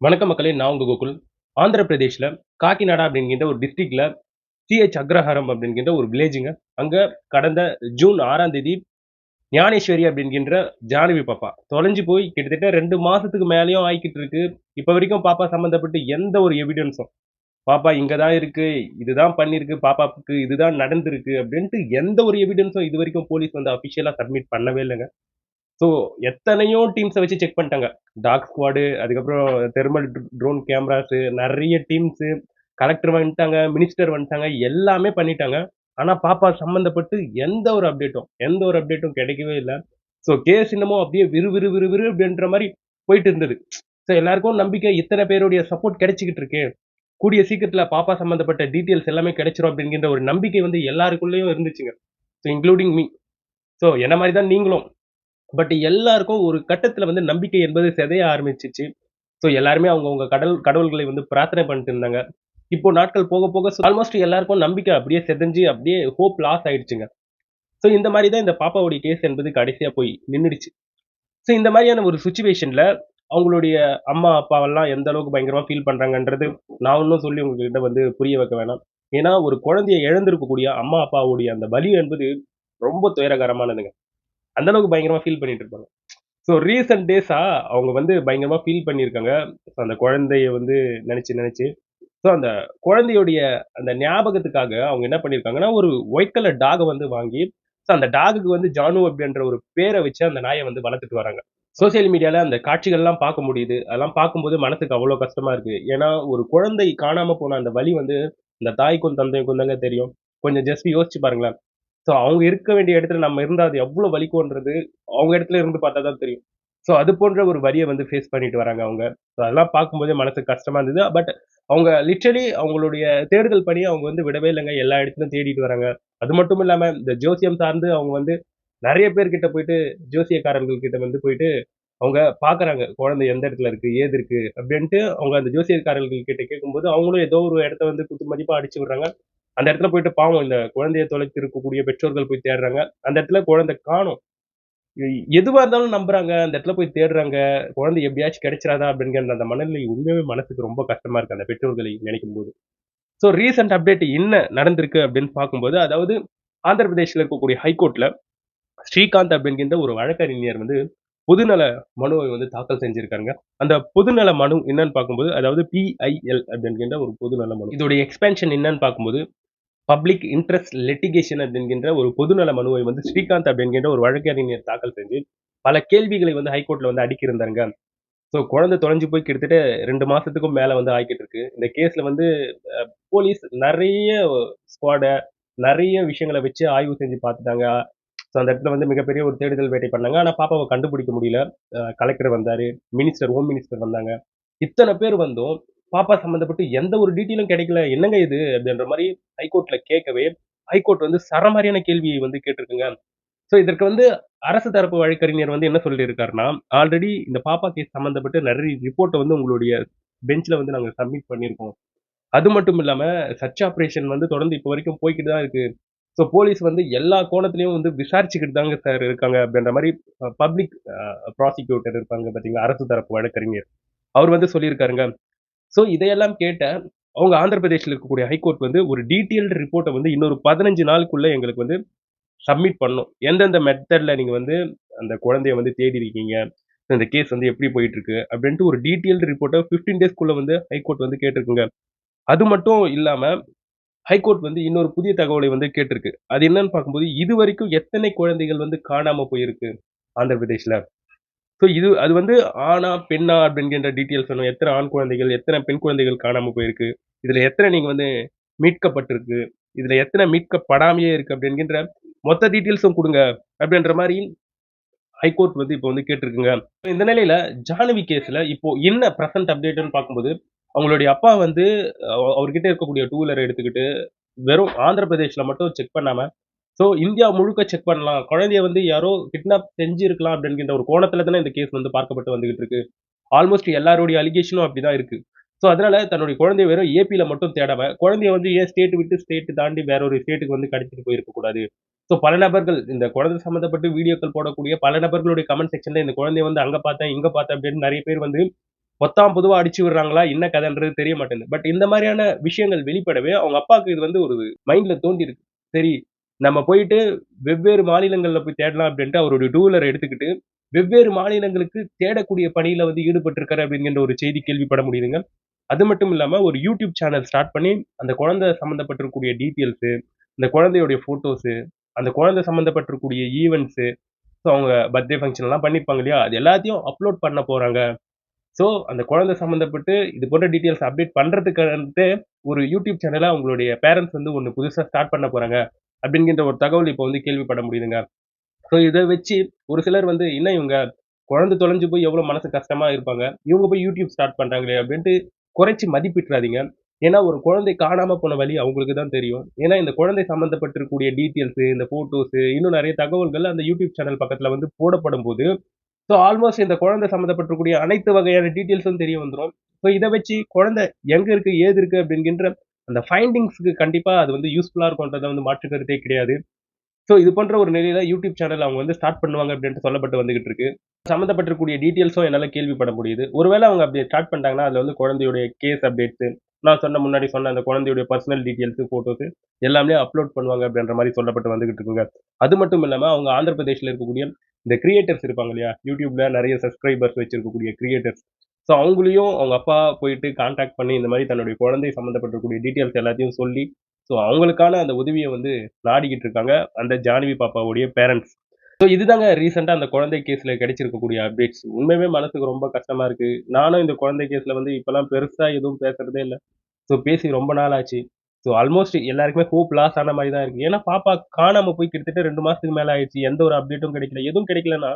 வணக்கம் மக்களே! நான் உங்க கோகுல். ஆந்திர பிரதேஷ்ல காக்கிநாடா அப்படின்கின்ற ஒரு டிஸ்ட்ரிக்ட்ல அக்ரஹாரம் அப்படின்கின்ற ஒரு வில்லேஜுங்க. அங்க கடந்த ஜூன் 6ஆம் தேதி ஞானேஸ்வரி அப்படின்கின்ற ஜானவி பாப்பா தொலைஞ்சு போய் கிட்டத்தட்ட 2 மாசத்துக்கு மேலயும் ஆயிக்கிட்டு இருக்கு. இப்ப வரைக்கும் பாப்பா சம்மந்தப்பட்டு எந்த ஒரு எவிடன்ஸும், பாப்பா இங்க தான் இருக்கு, இதுதான் பண்ணியிருக்கு, பாப்பாவுக்கு இதுதான் நடந்திருக்கு அப்படின்ட்டு எந்த ஒரு எவிடன்ஸும் இதுவரைக்கும் போலீஸ் வந்து அஃபிஷியலா சப்மிட் பண்ணவே இல்லங்க. ஸோ எத்தனையோ டீம்ஸ வச்சு செக் பண்ணிட்டாங்க. டாக் ஸ்குவாடு, அதுக்கப்புறம் தெர்மல் ட்ரோன் கேமராஸு, நெறைய டீம்ஸு, கலெக்டர் வந்துட்டாங்க, மினிஸ்டர் வந்துட்டாங்க, எல்லாமே பண்ணிட்டாங்க. ஆனா பாப்பா சம்மந்தப்பட்டு எந்த ஒரு அப்டேட்டும் கிடைக்கவே இல்ல. ஸோ கேஸ் இன்னமும் அப்படியே விறு அப்படின்ற மாரி போயிட்டு இருந்தது. ஸோ எல்லாருக்கும் நம்பிக்கை இத்தன பேருடைய சப்போர்ட் கிடைச்சுக்கிட்டு இருக்கு. கூடிய சீக்கிரத்தில பாப்பா சம்மந்தப்பட்ட டீட்டெயில்ஸ் எல்லாமே கிடைச்சிரும் அப்படிங்கின்ற ஒரு நம்பிக்கை வந்து எல்லாருக்குள்ளயும் இருந்துச்சுங்க. So including me. ஸோ என்ன மாரி தான் நீங்களும். பட் எல்லாருக்கும் ஒரு கட்டத்துல வந்து நம்பிக்கை என்பது சிதைய ஆரம்பிச்சுச்சு. ஸோ எல்லாருமே அவங்கவங்க கடவுள்களை வந்து பிரார்த்தனை பண்ணிட்டு இருந்தாங்க. இப்போ நாட்கள் போக போக ஆல்மோஸ்ட் எல்லாருக்கும் நம்பிக்கை அப்படியே சிதைஞ்சு அப்படியே ஹோப் லாஸ் ஆயிடுச்சுங்க. ஸோ இந்த மாரி தான் இந்த பாப்பாவுடைய கேஸ் என்பது கடைசியா போய் நின்னுடுச்சு. ஸோ இந்த மாரியான ஒரு சிச்சுவேஷன்ல அவங்களுடைய அம்மா, அப்பாவெல்லாம் எந்த அளவுக்கு பயங்கரமா ஃபீல் பண்றாங்கன்றது நான் ஒண்ணும் சொல்லி உங்ககிட்ட வந்து புரிய வைக்க வேணாம். ஏன்னா ஒரு குழந்தைய இழந்திருக்கக்கூடிய அம்மா, அப்பாவுடைய அந்த வலி என்பது ரொம்ப துயரகரமானதுங்க. அந்த அளவுக்கு பயங்கரமா ஃபீல் பண்ணிட்டு இருப்பாங்க. ஸோ ரீசென்ட் டேஸா அவங்க வந்து பயங்கரமா ஃபீல் பண்ணியிருக்காங்க. ஸோ அந்த குழந்தைய வந்து நெனச்சு. ஸோ அந்த குழந்தையுடைய அந்த ஞாபகத்துக்காக அவங்க என்ன பண்ணியிருக்காங்கன்னா, ஒரு ஒயிட் கலர் டாக வந்து வாங்கி, ஸோ அந்த டாகுக்கு வந்து ஜானு அப்படின்ற ஒரு பேர வச்சு அந்த நாய வந்து வளர்த்துட்டு வராங்க. சோசியல் மீடியால அந்த காட்சிகள்லாம் பார்க்க முடியுது. அதெல்லாம் பார்க்கும்போது மனசுக்கு அவ்வளோ கஷ்டமா இருக்கு. ஏன்னா, ஒரு குழந்தை காணாம போன அந்த வலி வந்து இந்த தாய்க்கும், தந்தைக்கும் தாங்க தெரியும். கொஞ்சம் ஜஸ்ட் யோசிச்சு பாருங்களேன். ஸோ அவங்க இருக்க வேண்டிய இடத்துல நம்ம இருந்தா அது எவ்வளோ வலிக்கும்ன்றது, அவங்க இடத்துல இருந்து பார்த்தா தான் தெரியும். ஸோ அது போன்ற ஒரு வலிய வந்து ஃபேஸ் பண்ணிட்டு வராங்க அவங்க. ஸோ அதெல்லாம் பார்க்கும்போதே மனசுக்கு கஷ்டமா இருந்தது. பட் அவங்க லிட்டரலி அவங்களுடைய தேடுதல் பணிய அவங்க வந்து விடவே இல்லங்க. எல்லா இடத்துலயும் தேடிட்டு வராங்க. அது மட்டும் இல்லாம இந்த ஜோசியம் சார்ந்து அவங்க வந்து நெறைய பேர்கிட்ட போயிட்டு ஜோசியக்காரர்கள் கிட்ட வந்து போயிட்டு அவங்க பார்க்குறாங்க. குழந்தை எந்த இடத்துல இருக்கு? ஏது இருக்கு? அப்படின்ட்டு அவங்க அந்த ஜோசியக்காரர்கள் கிட்ட கேட்கும்போது, அவங்களும் ஏதோ ஒரு இடத்த வந்து குத்து மதிப்பா அடிச்சு விடுறாங்க. அந்த இடத்துல போயிட்டு பாவம் இந்த குழந்தைய தொலைத்து இருக்கக்கூடிய பெற்றோர்கள் போய் தேடுறாங்க. அந்த இடத்துல குழந்தை காணோம். எதுவா இருந்தாலும் நம்புறாங்க. அந்த இடத்துல போய் தேடுறாங்க. குழந்தை எப்படியாச்சும் கிடைச்சிராதா அப்படிங்கிற அந்த மனநிலை உண்மையாவே மனசுக்கு ரொம்ப கஷ்டமா இருக்கு. அந்த பெற்றோர்களை நினைக்கும்போது. ஸோ ரீசென்ட் அப்டேட் என்ன நடந்திருக்கு அப்படின்னு பார்க்கும்போது, அதாவது ஆந்திர பிரதேஷ்ல இருக்கக்கூடிய ஹைகோர்ட்ல ஸ்ரீகாந்த் அப்படின்கின்ற ஒரு வழக்கறிஞர் வந்து பொதுநல மனுவை வந்து தாக்கல் செஞ்சிருக்காங்க. அந்த பொதுநல மனு என்னன்னு பார்க்கும்போது, அதாவது PIL அப்படின்கின்ற ஒரு பொதுநல மனு. இதோடைய எக்ஸ்பேன்ஷன் என்னன்னு பார்க்கும்போது, பப்ளிக் இன்ட்ரஸ்ட் லிட்டிகேஷன் என்கின்ற ஒரு பொதுநல மனுவை வந்து ஸ்ரீகாந்த் அப்படிங்கின்ற ஒரு வழக்கறிஞர் தாக்கல் செஞ்சு, பல கேள்விகளை வந்து ஹைகோர்ட்ல வந்து அடுக்கியிருந்தாங்க. ஸோ குழந்தை தொலைஞ்சு போய் கிட்டத்தட்ட 2 மாசத்துக்கும் மேல வந்து ஆயிக்கிட்டு இருக்கு. இந்த கேஸ்ல வந்து போலீஸ் நெறைய ஸ்குவாட நெறைய விஷயங்கள வச்சு ஆய்வு செஞ்சு பார்த்துட்டாங்க. ஸோ அந்த இடத்துல வந்து மிகப்பெரிய ஒரு தேடுதல் வேட்டை பண்ணாங்க. ஆனா பாப்பாவ கண்டுபிடிக்க முடியல. கலெக்டர் வந்தாரு. ஹோம் மினிஸ்டர் வந்தாங்க. இத்தன பேர் வந்தும், பாப்பா சம்மந்தப்பட்டு எந்த ஒரு டீட்டெயிலும் கிடைக்கல. என்னங்க இது? அப்படின்ற மாரி ஹைகோர்ட்ல கேட்கவே, ஹைகோர்ட் வந்து சரமாரியான கேள்வியை வந்து கேட்டிருக்குங்க. ஸோ இதற்கு வந்து அரசு தரப்பு வழக்கறிஞர் வந்து என்ன சொல்லியிருக்காருன்னா, ஆல்ரெடி இந்த பாப்பா கேஸ் சம்மந்தப்பட்டு நெறைய ரிப்போர்ட்ட வந்து உங்களுடைய பெஞ்ச்ல வந்து நாங்க சப்மிட் பண்ணியிருக்கோம். அது மட்டும் இல்லாம சர்ச் ஆப்பரேஷன் வந்து தொடர்ந்து இப்போ வரைக்கும் போய்க்கிட்டு தான் இருக்கு. ஸோ போலீஸ் வந்து எல்லா கோணத்திலயும் வந்து விசாரிச்சுக்கிட்டு தாங்க சார் இருக்காங்க அப்படின்ற மாரி பப்ளிக் ப்ராசிக்யூட்டர் இருப்பாங்க பார்த்தீங்களா? அரசு தரப்பு வழக்கறிஞர். அவர் வந்து சொல்லியிருக்காருங்க. ஸோ இதையெல்லாம் கேட்ட அவங்க ஆந்திர பிரதேஷ்ல இருக்கக்கூடிய ஹைகோர்ட் வந்து ஒரு டீட்டெயில்டு ரிப்போர்ட்ட வந்து இன்னொரு 15 நாளுக்குள்ள எங்களுக்கு வந்து சப்மிட் பண்ணணும். எந்தெந்த மெத்தட்ல நீங்க வந்து அந்த குழந்தைய வந்து தேடி இருக்கீங்க. இந்த கேஸ் வந்து எப்படி போயிட்டு இருக்கு அப்படின்ட்டு ஒரு டீட்டெயில்டு ரிப்போர்ட்ட 15 டேஸ்க்குள்ள வந்து ஹைகோர்ட் வந்து கேட்டிருக்குங்க. அது மட்டும் இல்லாம ஹைகோர்ட் வந்து இன்னொரு புதிய தகவலை வந்து கேட்டிருக்கு. அது என்னன்னு பார்க்கும்போது, இதுவரைக்கும் எத்தனை குழந்தைகள் வந்து காணாம போயிருக்கு ஆந்திர பிரதேஷ்ல. ஸோ அது வந்து ஆணா, பெண்ணா அப்படின்கின்ற டீட்டெயில்ஸ் வேணும். எத்தன ஆண் குழந்தைகள், எத்தன பெண் குழந்தைகள் காணாம போயிருக்கு. இதுல எத்தன நீங்க வந்து மீட்கப்பட்டிருக்கு. இதுல எத்தன மீட்கப்படாமயே இருக்கு அப்படின்கின்ற மொத்த டீட்டெயில்ஸும் குடுங்க. அப்படின்ற மாரி ஹைகோர்ட் வந்து இப்போ வந்து கேட்டிருக்குங்க. இந்த நிலையில ஜானவி கேஸ்ல இப்போ என்ன பிரசன்ட் அப்டேட்ன்னு பார்க்கும்போது, அவங்களுடைய அப்பா வந்து அவர்கிட்ட இருக்கக்கூடிய டூ வீலர எடுத்துக்கிட்டு வெறும் ஆந்திர பிரதேஷ்ல மட்டும் செக் பண்ணாம, ஸோ இந்தியா முழுக்க செக் பண்ணலாம். குழந்தைய வந்து யாரோ கிட்னாப் செஞ்சிருக்கலாம் அப்படின்கின்ற ஒரு கோணத்துல தானே இந்த கேஸ் வந்து பார்க்கப்பட்டு வந்துகிட்டு இருக்கு. ஆல்மோஸ்ட் எல்லாருடைய அலிகேஷனும் அப்படிதான் இருக்கு. ஸோ அதனால தன்னுடைய குழந்தைய வெறும் ஏபில மட்டும் தேடாம, குழந்தைய வந்து ஏன் ஸ்டேட் விட்டு ஸ்டேட் தாண்டி வேற ஒரு ஸ்டேட்டுக்கு வந்து கடத்திட்டு போயிருக்க கூடாது. ஸோ பல நபர்கள் இந்த குழந்தை சம்மந்தப்பட்டு வீடியோக்கள் போடக்கூடிய பல நபர்களுடைய கமெண்ட் செக்ஷன்ல இந்த குழந்தைய வந்து அங்க பார்த்தேன், இங்க பார்த்தேன் அப்படின்னு நெறைய பேர் வந்து பொத்தாம் பொதுவா அடிச்சு விடுறாங்களா? என்ன கதைன்றது தெரிய மாட்டேங்குது. பட் இந்த மாரியான விஷயங்கள் வெளிப்படவே, அவங்க அப்பாவுக்கு இது வந்து ஒரு மைண்ட்ல தோன்றியிருக்கு. சரி, நம்ம போயிட்டு வெவ்வேறு மாநிலங்கள்ல போய் தேடலாம் அப்படின்ட்டு அவருடைய டூ வீலர எடுத்துக்கிட்டு, வெவ்வேறு மாநிலங்களுக்கு தேடக்கூடிய பணியில வந்து ஈடுபட்டிருக்காரு அப்படிங்கின்ற ஒரு செய்தி கேள்விப்பட முடியுதுங்க. அது மட்டும் இல்லாம ஒரு யூடியூப் சேனல் ஸ்டார்ட் பண்ணி, அந்த குழந்தை சம்மந்தப்பட்டிருக்கக்கூடிய டீட்டெயில்ஸு, அந்த குழந்தையுடைய ஃபோட்டோஸு, அந்த குழந்தை சம்மந்தப்பட்டிருக்கக்கூடிய ஈவென்ட்ஸு, ஸோ அவங்க பர்த்டே ஃபங்ஷன்லாம் பண்ணியிருப்பாங்க இல்லையா? அது எல்லாத்தையும் அப்லோட் பண்ண போறாங்க. ஸோ, அந்த குழந்தை சம்மந்தப்பட்டு இது போன்ற டீட்டெயில்ஸ் அப்டேட் பண்றதுக்குன்ட்டு ஒரு யூடியூப் சேனல அவங்களுடைய பேரன்ட்ஸ் வந்து ஒண்ணு புதுசா ஸ்டார்ட் பண்ண போறாங்க. அப்டிங்கின்ற ஒரு தகவல் இப்ப வந்து கேள்விப்பட முடியுதுங்க. ஸோ, இத வச்சு ஒரு சிலர் வந்து என்ன இவங்க குழந்தை தொலைஞ்சு போய் எவ்வளோ மனசு கஷ்டமா இருப்பாங்க. இவங்க போய் யூடியூப் ஸ்டார்ட் பண்றாங்களே அப்டின்ட்டு குறைச்சு மதிப்பிட்றாதீங்க. ஏன்னா, ஒரு குழந்தை காணாம போன வலி அவங்களுக்கு தான் தெரியும். ஏன்னா, இந்த குழந்தை சம்மந்தப்பட்டிருக்கக்கூடிய டீட்டெயில்ஸு, இந்த ஃபோட்டோஸு, இன்னும் நெறைய தகவல்கள் அந்த யூடியூப் சேனல் பக்கத்துல வந்து போடப்படும்போது ஸோ ஆல்மோஸ்ட் இந்த குழந்தை சம்மந்தப்பட்டிருக்கக்கூடிய அனைத்து வகையான டீட்டெயில்ஸும் தெரிய வந்துரும். ஸோ இத வச்சு குழந்தை எங்க இருக்கு, ஏது இருக்கு அப்படிங்கின்ற அந்த ஃபைண்டிங்ஸ்க்கு கண்டிப்பா அது வந்து யூஸ்ஃபுல்லா இருக்கும்ன்றத வந்து மாற்று கருத்தே கிடையாது. ஸோ இது போன்ற ஒரு நிலையில யூடியூப் சேனல் அவங்க வந்து ஸ்டார்ட் பண்ணுவாங்க அப்படின்ட்டு சொல்லப்பட்டு வந்துகிட்டு இருக்கு. சம்மந்தப்பட்டிருக்கக்கூடிய டீட்டெயில்ஸும் என்னால கேள்விப்பட முடியுது. ஒருவேள அவங்க அப்படி ஸ்டார்ட் பண்ணிட்டாங்கன்னா, அதுல வந்து குழந்தையுடைய கேஸ் அப்டேட்ஸு, நான் முன்னாடி சொன்ன அந்த குழந்தையுடைய பர்சனல் டீட்டெயில்ஸு, ஃபோட்டோஸு எல்லாமே அப்லோட் பண்ணுவாங்க அப்படின்ற மாரி சொல்லப்பட்டு வந்துகிட்டு இருக்குங்க. அது மட்டும் இல்லாம அவங்க ஆந்திர பிரதேஷ்ல இருக்கக்கூடிய இந்த கிரியேட்டர்ஸ் இருப்பாங்க இல்லையா? YouTubeல நெறைய சப்ஸ்கிரைபர்ஸ் வச்சிருக்கக்கூடிய கிரியேட்டர்ஸ். ஸோ அவங்களையும் அவங்க அப்பா போயிட்டு கான்டாக்ட் பண்ணி இந்த மாரி தன்னுடைய குழந்தை சம்மந்தப்பட்டிருக்கக்கூடிய டீட்டெயில்ஸ் எல்லாத்தையும் சொல்லி, ஸோ அவங்களுக்கான அந்த உதவிய வந்து நாடிக்கிட்டு இருக்காங்க. அந்த ஜான்வி பாப்பாவுடைய பேரன்ட்ஸ். ஸோ இதுதாங்க ரீசென்ட்டா அந்த குழந்தை கேஸ்ல கிடைச்சிருக்கக்கூடிய அப்டேட்ஸ். உண்மையாவே மனசுக்கு ரொம்ப கஷ்டமா இருக்கு. நானும் இந்த குழந்தை கேஸ்ல வந்து இப்பலாம் பெருசா எதுவும் பேசுறதே இல்ல. ஸோ பேசி ரொம்ப நாள் ஆச்சு. ஸோ ஆல்மோஸ்ட் எல்லாருக்குமே ஹோப் லாஸ் ஆன மாரி தான் இருக்கு. ஏன்னா பாப்பா காணாம போய் கிட்டத்தட்ட 2 மாசத்துக்கு மேல ஆயிடுச்சு. எந்த ஒரு அப்டேட்டும் கிடைக்கல. எதுவும் கிடைக்கலன்னா,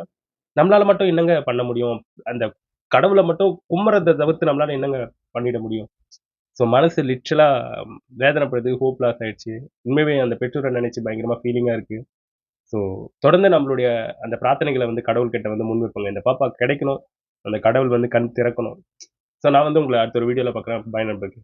நம்மளால மட்டும் என்னங்க பண்ண முடியும்? அந்த கடவுள மட்டும் கும்புறத தவிர்த்து நம்மளால என்னங்க பண்ணிட முடியும்? ஸோ மனசு லிட்டரலா வேதனைப்படுது. ஹோப் லாஸ் ஆயிடுச்சு. உண்மையாவே அந்த பெற்றோர நெனச்சு பயங்கரமா ஃபீலிங்கா இருக்கு. ஸோ, தொடர்ந்து நம்மளுடைய அந்த பிரார்த்தனைகள வந்து கடவுள்கிட்ட வந்து முன்வைப்போங்க. இந்த பாப்பா கிடைக்கணும். அந்த கடவுள் வந்து கண் திறக்கணும். ஸோ, நான் வந்து உங்கள அடுத்த ஒரு வீடியோல பார்க்குறேன். பாய் நண்பர்களே.